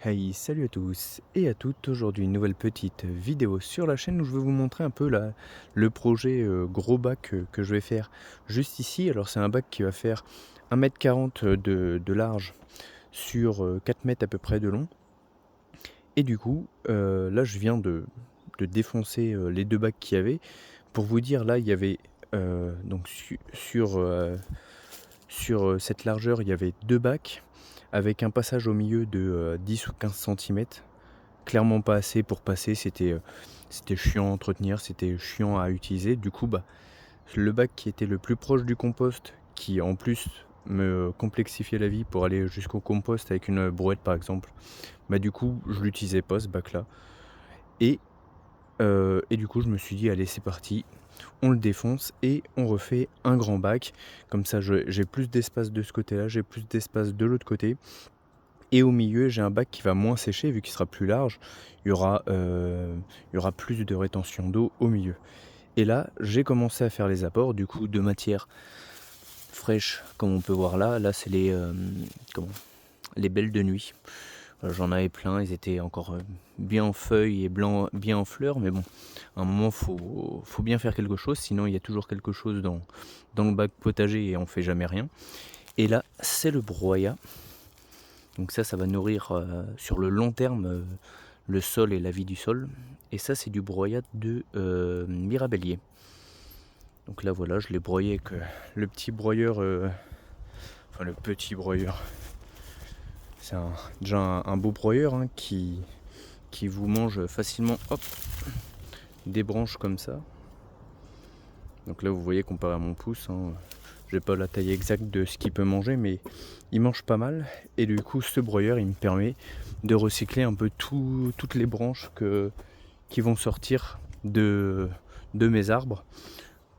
Hey, salut à tous et à toutes. Aujourd'hui, une nouvelle petite vidéo sur la chaîne où je vais vous montrer un peu le projet gros bac que je vais faire juste ici. Alors, c'est un bac qui va faire 1,40 m de large sur 4 mètres à peu près de long. Et du coup, là, je viens de défoncer les deux bacs qu'il y avait. Pour vous dire, là, il y avait donc sur cette largeur, il y avait deux bacs avec un passage au milieu de 10 ou 15 cm. Clairement pas assez pour passer, c'était chiant à entretenir, c'était chiant à utiliser. Du coup, le bac qui était le plus proche du compost, qui en plus me complexifiait la vie pour aller jusqu'au compost avec une brouette par exemple, du coup je l'utilisais pas ce bac là. Et du coup je me suis dit allez c'est parti, on le défonce et on refait un grand bac. Comme ça j'ai plus d'espace de ce côté là, j'ai plus d'espace de l'autre côté. Et au milieu, j'ai un bac qui va moins sécher vu qu'il sera plus large. Il y aura plus de rétention d'eau au milieu. Et là, j'ai commencé à faire les apports du coup de matière fraîche, comme on peut voir là. Là, c'est les belles de nuit. J'en avais plein, ils étaient encore bien en feuilles et bien en fleurs. Mais bon, à un moment, faut bien faire quelque chose. Sinon, il y a toujours quelque chose dans le bac potager et on fait jamais rien. Et là, c'est le broyat. Donc ça va nourrir sur le long terme le sol et la vie du sol. Et ça, c'est du broyat de mirabellier. Donc là, voilà, je l'ai broyé avec le petit broyeur, enfin le petit broyeur. C'est déjà un beau broyeur qui vous mange facilement, hop, des branches comme ça. Donc là, vous voyez, comparé à mon pouce, j'ai pas la taille exacte de ce qu'il peut manger, mais il mange pas mal. Et du coup, ce broyeur, il me permet de recycler un peu toutes les branches qui vont sortir de mes arbres,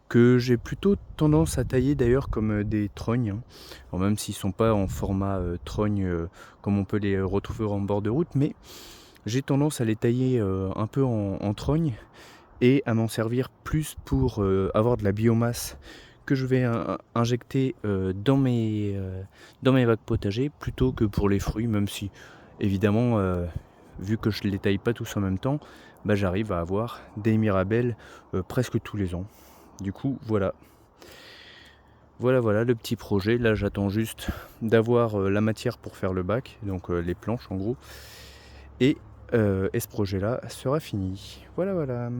que j'ai plutôt tendance à tailler d'ailleurs comme des trognes. Alors même s'ils sont pas en format trogne comme on peut les retrouver en bord de route, mais j'ai tendance à les tailler un peu en trogne et à m'en servir plus pour avoir de la biomasse que je vais injecter dans mes bacs potagers plutôt que pour les fruits, même si évidemment vu que je ne les taille pas tous en même temps, j'arrive à avoir des mirabelles presque tous les ans. Du coup voilà le petit projet. Là j'attends juste d'avoir la matière pour faire le bac, donc les planches en gros, et ce projet là sera fini. Voilà.